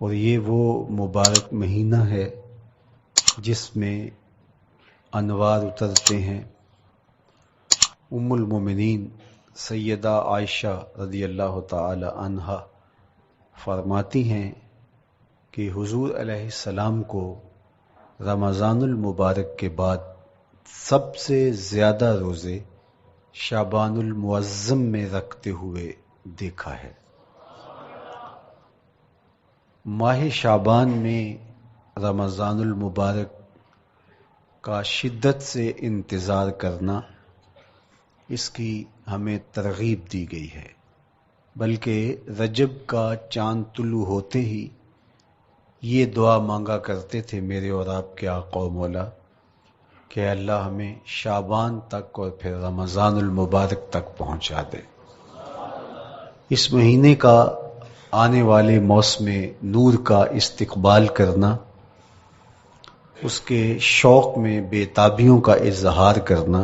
اور یہ وہ مبارک مہینہ ہے جس میں انوار اترتے ہیں۔ ام المومنین سیدہ عائشہ رضی اللہ تعالی عنہا فرماتی ہیں کہ حضور علیہ السلام کو رمضان المبارک کے بعد سب سے زیادہ روزے شعبان المعظم میں رکھتے ہوئے دیکھا ہے۔ ماہ شعبان میں رمضان المبارک کا شدت سے انتظار کرنا، اس کی ہمیں ترغیب دی گئی ہے، بلکہ رجب کا چاند طلوع ہوتے ہی یہ دعا مانگا کرتے تھے میرے اور آپ کے آقا و مولا کہ اللہ ہمیں شعبان تک اور پھر رمضان المبارک تک پہنچا دے۔ اس مہینے کا آنے والے موسم نور کا استقبال کرنا، اس کے شوق میں بے تابیوں کا اظہار کرنا،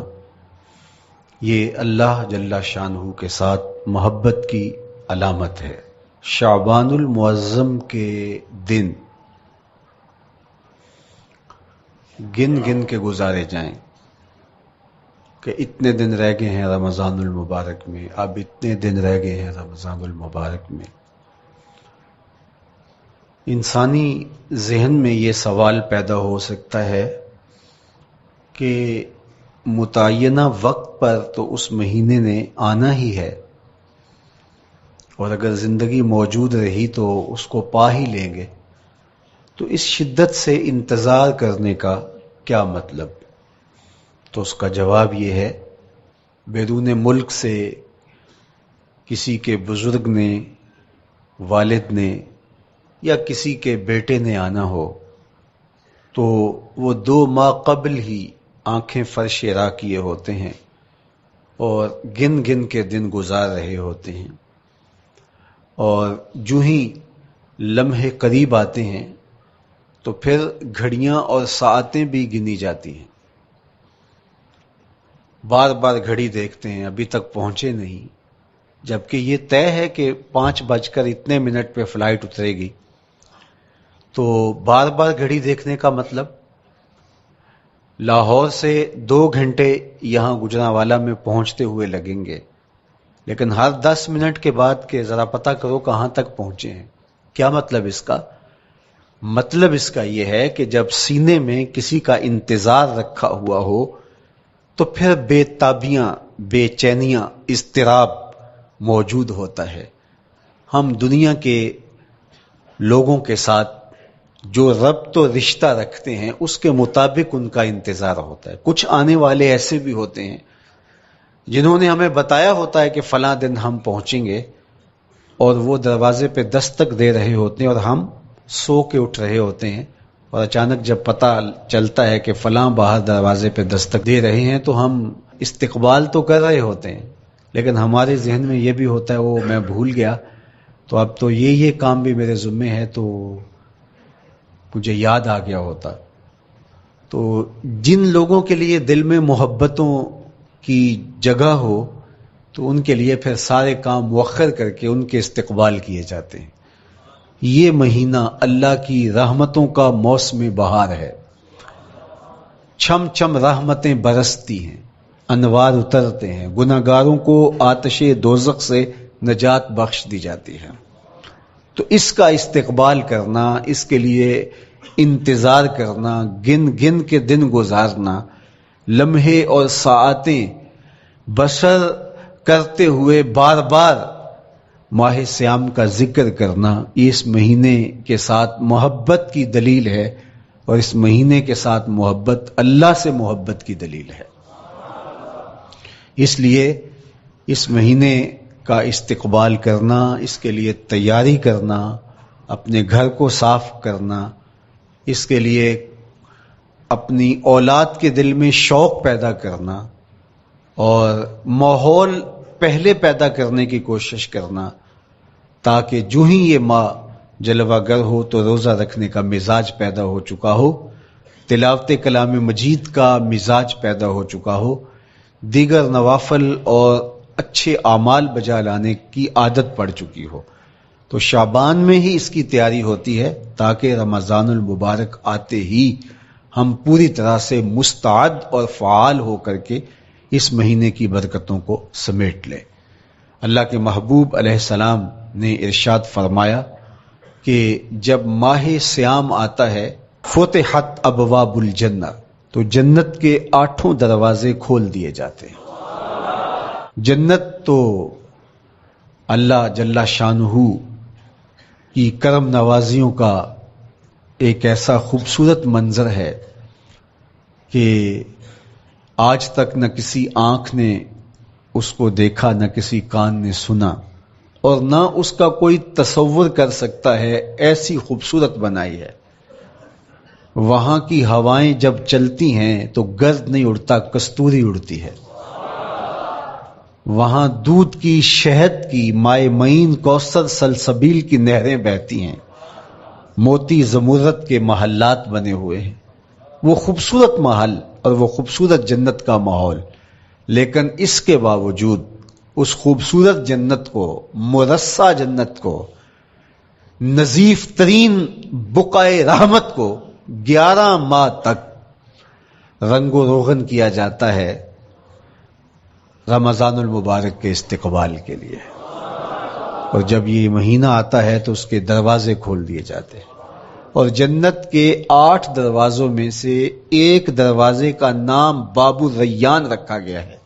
یہ اللہ جل شانہ کے ساتھ محبت کی علامت ہے۔ شعبان المعظم کے دن گن گن کے گزارے جائیں کہ اتنے دن رہ گئے ہیں رمضان المبارک میں، اب اتنے دن رہ گئے ہیں رمضان المبارک میں۔ انسانی ذہن میں یہ سوال پیدا ہو سکتا ہے کہ متعینہ وقت پر تو اس مہینے نے آنا ہی ہے، اور اگر زندگی موجود رہی تو اس کو پا ہی لیں گے، تو اس شدت سے انتظار کرنے کا کیا مطلب؟ تو اس کا جواب یہ ہے، بیرون ملک سے کسی کے بزرگ نے، والد نے یا کسی کے بیٹے نے آنا ہو تو وہ 2 ماہ قبل ہی آنکھیں فرش راہ کیے ہوتے ہیں اور گن گن کے دن گزار رہے ہوتے ہیں، اور جو ہی لمحے قریب آتے ہیں تو پھر گھڑیاں اور ساعتیں بھی گنی جاتی ہیں۔ بار بار گھڑی دیکھتے ہیں، ابھی تک پہنچے نہیں، جبکہ یہ طے ہے کہ 5:02 پہ فلائٹ اترے گی۔ تو بار بار گھڑی دیکھنے کا مطلب لاہور سے 2 گھنٹے یہاں گجرانوالہ میں پہنچتے ہوئے لگیں گے، لیکن ہر 10 منٹ کے بعد کہ ذرا پتہ کرو کہاں تک پہنچے ہیں۔ کیا مطلب اس کا؟ مطلب اس کا یہ ہے کہ جب سینے میں کسی کا انتظار رکھا ہوا ہو تو پھر بے تابیاں، بے چینیاں، اضطراب موجود ہوتا ہے۔ ہم دنیا کے لوگوں کے ساتھ جو ربط و رشتہ رکھتے ہیں اس کے مطابق ان کا انتظار ہوتا ہے۔ کچھ آنے والے ایسے بھی ہوتے ہیں جنہوں نے ہمیں بتایا ہوتا ہے کہ فلاں دن ہم پہنچیں گے، اور وہ دروازے پہ دستک دے رہے ہوتے ہیں اور ہم سو کے اٹھ رہے ہوتے ہیں، اور اچانک جب پتہ چلتا ہے کہ فلاں باہر دروازے پہ دستک دے رہے ہیں تو ہم استقبال تو کر رہے ہوتے ہیں، لیکن ہمارے ذہن میں یہ بھی ہوتا ہے وہ میں بھول گیا، تو اب تو یہ کام بھی میرے ذمے ہے، تو مجھے یاد آ گیا ہوتا۔ تو جن لوگوں کے لیے دل میں محبتوں کی جگہ ہو تو ان کے لیے پھر سارے کام مؤخر کر کے ان کے استقبال کیے جاتے ہیں۔ یہ مہینہ اللہ کی رحمتوں کا موسم بہار ہے، چھم چھم رحمتیں برستی ہیں، انوار اترتے ہیں، گناہگاروں کو آتش دوزخ سے نجات بخش دی جاتی ہے۔ تو اس کا استقبال کرنا، اس کے لیے انتظار کرنا، گن گن کے دن گزارنا، لمحے اور ساعتیں بسر کرتے ہوئے بار بار ماہ سیام کا ذکر کرنا، اس مہینے کے ساتھ محبت کی دلیل ہے، اور اس مہینے کے ساتھ محبت اللہ سے محبت کی دلیل ہے۔ اس لیے اس مہینے کا استقبال کرنا، اس کے لیے تیاری کرنا، اپنے گھر کو صاف کرنا، اس کے لیے اپنی اولاد کے دل میں شوق پیدا کرنا اور ماحول پہلے پیدا کرنے کی کوشش کرنا، تاکہ جو ہی یہ ماہ جلوہ گر ہو تو روزہ رکھنے کا مزاج پیدا ہو چکا ہو، تلاوت کلام مجید کا مزاج پیدا ہو چکا ہو، دیگر نوافل اور اچھے اعمال بجا لانے کی عادت پڑ چکی ہو۔ تو شعبان میں ہی اس کی تیاری ہوتی ہے تاکہ رمضان المبارک آتے ہی ہم پوری طرح سے مستعد اور فعال ہو کر کے اس مہینے کی برکتوں کو سمیٹ لیں۔ اللہ کے محبوب علیہ السلام نے ارشاد فرمایا کہ جب ماہ سیام آتا ہے فتحت ابواب الجنہ، تو جنت کے 8 دروازے کھول دیے جاتے ہیں۔ جنت تو اللہ جل شانہ کی کرم نوازیوں کا ایک ایسا خوبصورت منظر ہے کہ آج تک نہ کسی آنکھ نے اس کو دیکھا، نہ کسی کان نے سنا، اور نہ اس کا کوئی تصور کر سکتا ہے، ایسی خوبصورت بنائی ہے۔ وہاں کی ہوائیں جب چلتی ہیں تو گرد نہیں اڑتا، کستوری اڑتی ہے۔ وہاں دودھ کی، شہد کی، مائے معین، کوثر، سلسبیل کی نہریں بہتی ہیں، موتی زمرد کے محلات بنے ہوئے ہیں۔ وہ خوبصورت محل اور وہ خوبصورت جنت کا ماحول، لیکن اس کے باوجود اس خوبصورت جنت کو، مرصع جنت کو، نظیف ترین بقعۂ رحمت کو 11 ماہ تک رنگ و روغن کیا جاتا ہے رمضان المبارک کے استقبال کے لیے، اور جب یہ مہینہ آتا ہے تو اس کے دروازے کھول دیے جاتے ہیں، اور جنت کے 8 دروازوں میں سے ایک دروازے کا نام باب الریان رکھا گیا ہے،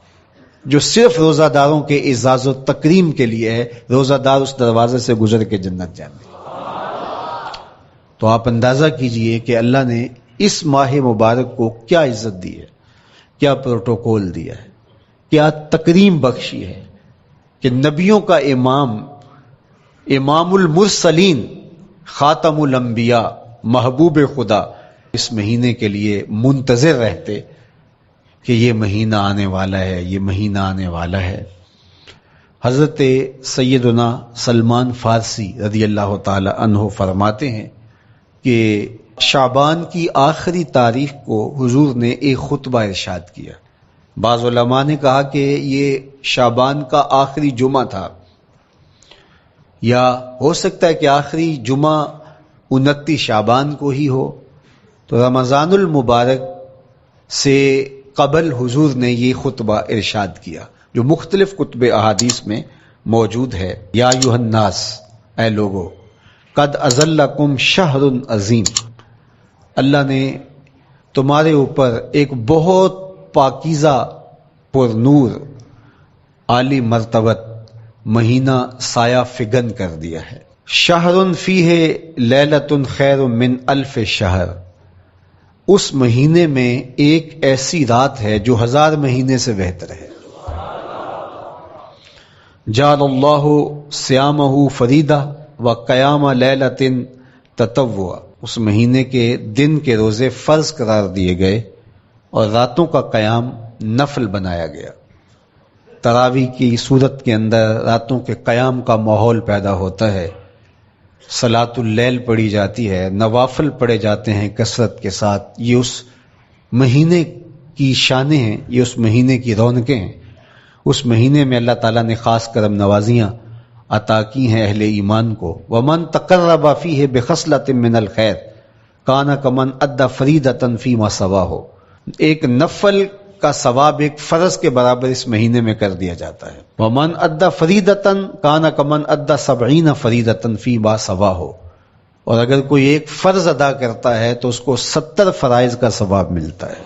جو صرف روزہ داروں کے اعزاز و تکریم کے لیے ہے۔ روزہ دار اس دروازے سے گزر کے جنت جاتے ہیں۔ تو آپ اندازہ کیجئے کہ اللہ نے اس ماہ مبارک کو کیا عزت دی ہے، کیا پروٹوکول دیا ہے، کیا تکریم بخشی ہے کہ نبیوں کا امام، امام المرسلین، خاتم الانبیاء، محبوب خدا اس مہینے کے لیے منتظر رہتے کہ یہ مہینہ آنے والا ہے، یہ مہینہ آنے والا ہے۔ حضرت سیدنا سلمان فارسی رضی اللہ تعالی عنہ فرماتے ہیں کہ شعبان کی آخری تاریخ کو حضور نے ایک خطبہ ارشاد کیا۔ بعض علماء نے کہا کہ یہ شعبان کا آخری جمعہ تھا، یا ہو سکتا ہے کہ آخری جمعہ 29 شعبان کو ہی ہو۔ تو رمضان المبارک سے قبل حضور نے یہ خطبہ ارشاد کیا، جو مختلف کتب احادیث میں موجود ہے۔ یا ایھا الناس، اے لوگو، قد اظلکم شہر عظیم، اللہ نے تمہارے اوپر ایک بہت پاکیزہ، پر نور، عالی مرتبت مہینہ سایہ فگن کر دیا ہے۔ شہر فیہ لیلۃ خیر من الف شہر، اس مہینے میں ایک ایسی رات ہے جو 1000 مہینے سے بہتر ہے۔ جعل اللہ صیامہ فریدہ وقیام لیلۃ تطوع، اس مہینے کے دن کے روزے فرض قرار دیے گئے اور راتوں کا قیام نفل بنایا گیا۔ تراویح کی صورت کے اندر راتوں کے قیام کا ماحول پیدا ہوتا ہے، صلاۃ اللیل پڑھی جاتی ہے، نوافل پڑھے جاتے ہیں کثرت کے ساتھ۔ یہ اس مہینے کی شانیں ہیں، یہ اس مہینے کی رونقیں ہیں۔ اس مہینے میں اللہ تعالیٰ نے خاص کرم نوازیاں عطا کی ہیں اہل ایمان کو۔ وَمَن تَقَرَّبَ فِيهِ بِخَصْلَةٍ مِّنَ الْخَيْرِ كَانَ كَمَنْ أَدَّى فَرِيضَةً فِيمَا سَوَاهُ، ایک نفل کا ثواب ایک فرض کے برابر اس مہینے میں کر دیا جاتا ہے۔ وَمَنْ أَدَّى فَرِيضَةً كَانَ كَمَنْ أَدَّى 70 فَرِيضَةً فِيمَا سَوَاهُ، اور اگر کوئی ایک فرض ادا کرتا ہے تو اس کو 70 فرائض کا ثواب ملتا ہے۔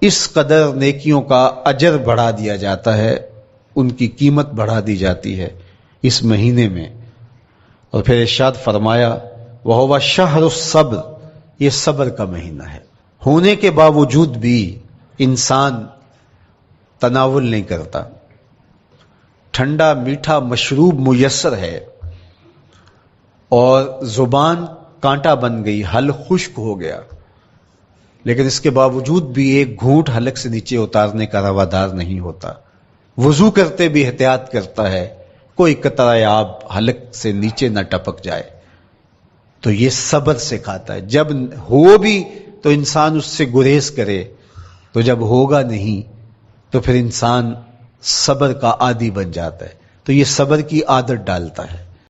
اس قدر نیکیوں کا اجر بڑھا دیا جاتا ہے، ان کی قیمت بڑھا دی جاتی ہے اس مہینے میں۔ اور پھر ارشاد فرمایا وَهُوَ شَهْرُ الصَّبْرِ، یہ صبر کا مہینہ ہے۔ ہونے کے باوجود بھی انسان تناول نہیں کرتا، ٹھنڈا میٹھا مشروب میسر ہے اور زبان کانٹا بن گئی، حلق خشک ہو گیا، لیکن اس کے باوجود بھی ایک گھونٹ حلق سے نیچے اتارنے کا روادار نہیں ہوتا۔ وضو کرتے بھی احتیاط کرتا ہے، کوئی قطرہ آب حلق سے نیچے نہ ٹپک جائے۔ تو یہ صبر سکھاتا ہے، جب ہو بھی تو انسان اس سے گریز کرے، تو جب ہوگا نہیں تو پھر انسان صبر کا عادی بن جاتا ہے۔ تو یہ صبر کی عادت ڈالتا ہے۔